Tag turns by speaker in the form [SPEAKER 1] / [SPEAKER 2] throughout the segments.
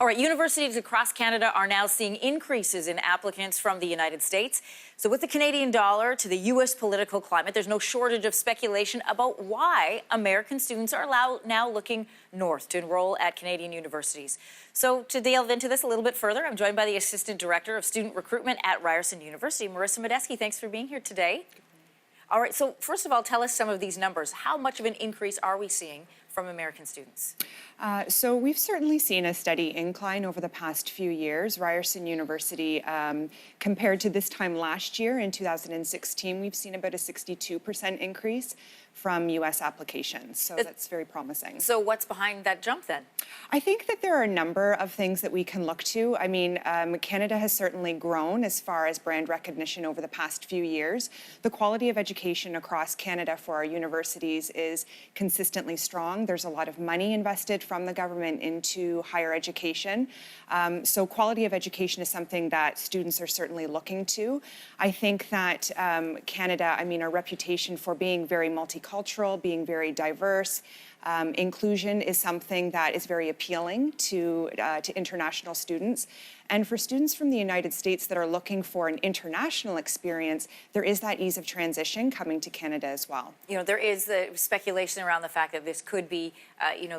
[SPEAKER 1] All right, universities across Canada are now seeing increases in applicants from the United States. So with the Canadian dollar to the U.S. political climate, there's no shortage of speculation about why American students are now looking north to enroll at Canadian universities. So to delve into this a little bit further, I'm joined by the Assistant Director of Student Recruitment at Ryerson University, Marisa Modeski. Thanks for being here today. All right, so first of all, tell us some of these numbers. How much of an increase are we seeing from American students?
[SPEAKER 2] So we've certainly seen a steady incline over the past few years. Ryerson University, compared to this time last year in 2016, we've seen about a 62% increase from U.S. applications. So that's very promising.
[SPEAKER 1] So what's behind that jump then?
[SPEAKER 2] I think that there are a number of things that we can look to. I mean, Canada has certainly grown as far as brand recognition over the past few years. The quality of education across Canada for our universities is consistently strong. There's a lot of money invested from the government into higher education. So quality of education is something that students are certainly looking to. I think that Canada, I mean, our reputation for being very multicultural, being very diverse, inclusion is something that is very appealing to international students. And for students from the United States that are looking for an international experience, there is that ease of transition coming to Canada as well.
[SPEAKER 1] You know, there is the speculation around the fact that this could be,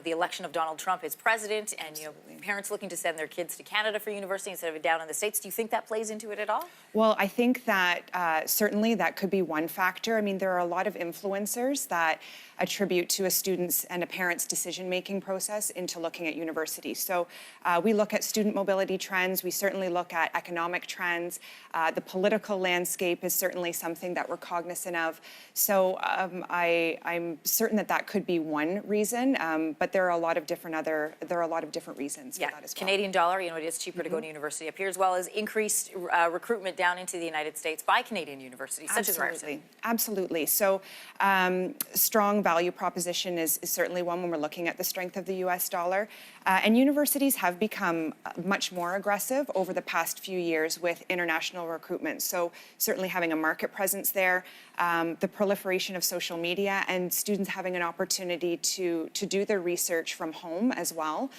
[SPEAKER 1] the election of Donald Trump as president and, parents looking to send their kids to Canada for university instead of down in the States. Do you think that plays into it at all?
[SPEAKER 2] Well, I think that certainly that could be one factor. I mean, there are a lot of influencers that attribute to a student's and a parent's decision-making process into looking at universities. So we look at student mobility trends. We certainly look at economic trends. The political landscape is certainly something that we're cognizant of. So I'm certain that that could be one reason, but there are a lot of different reasons for that as well.
[SPEAKER 1] Canadian dollar, it is cheaper to go to university up here, as well as increased recruitment down into the United States by Canadian universities, such as Ryerson.
[SPEAKER 2] Absolutely. So strong value proposition is certainly one when we're looking at the strength of the U.S. dollar. And universities have become much more aggressive over the past few years with international recruitment. So certainly having a market presence there, the proliferation of social media, and students having an opportunity to do their research from home as well.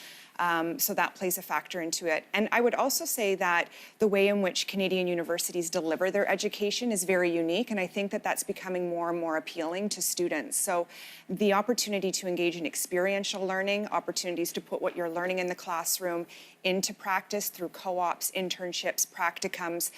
[SPEAKER 2] So that plays a factor into it. And I would also say that the way in which Canadian universities deliver their education is very unique, and I think that that's becoming more and more appealing to students. So the opportunity to engage in experiential learning, opportunities to put what you're learning in the classroom into practice through co-ops, internships, practicums,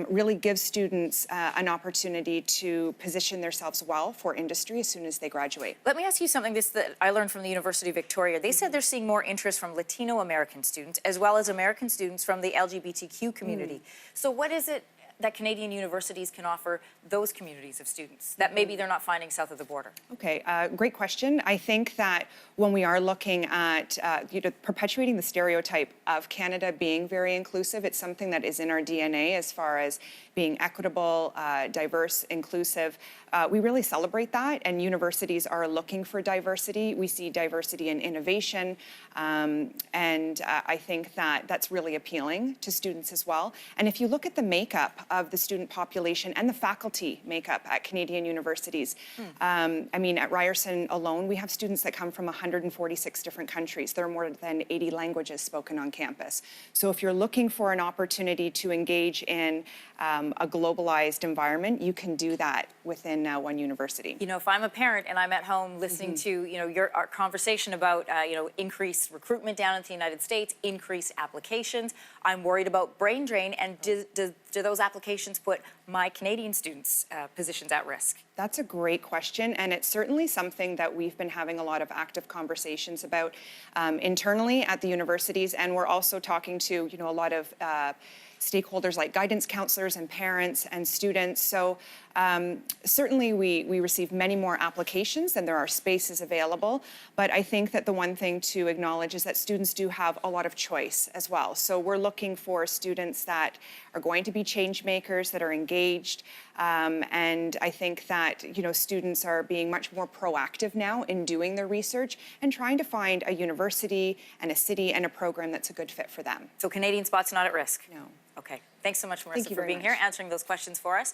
[SPEAKER 2] really gives students an opportunity to position themselves well for industry as soon as they graduate.
[SPEAKER 1] Let me ask you something that I learned from the University of Victoria. They said they're seeing more interest from Latino American students as well as American students from the LGBTQ community. So what is it that Canadian universities can offer those communities of students that maybe they're not finding south of the border?
[SPEAKER 2] Okay, great question. I think that when we are looking at perpetuating the stereotype of Canada being very inclusive, it's something that is in our DNA as far as being equitable, diverse, inclusive. We really celebrate that, and universities are looking for diversity. We see diversity in innovation, and I think that that's really appealing to students as well. And if you look at the makeup of the student population and the faculty makeup at Canadian universities, I mean, at Ryerson alone, we have students that come from 146 different countries. There are more than 80 languages spoken on campus. So if you're looking for an opportunity to engage in a globalized environment, you can do that within one university.
[SPEAKER 1] If I'm a parent and I'm at home listening to our conversation about increased recruitment down into the United States, increased applications, I'm worried about brain drain, and do those applications put my Canadian students' positions at risk?
[SPEAKER 2] That's a great question, and it's certainly something that we've been having a lot of active conversations about internally at the universities, and we're also talking to a lot of stakeholders like guidance counselors and parents and students. So certainly we receive many more applications than there are spaces available, but I think that the one thing to acknowledge is that students do have a lot of choice as well. So we're looking for students that are going to be change makers, that are engaged, and I think that students are being much more proactive now in doing their research and trying to find a university and a city and a program that's a good fit for them.
[SPEAKER 1] So Canadian spots not at risk?
[SPEAKER 2] No.
[SPEAKER 1] Okay. Thanks so much, Marisa,
[SPEAKER 2] Thank you
[SPEAKER 1] for being here, answering those questions for us.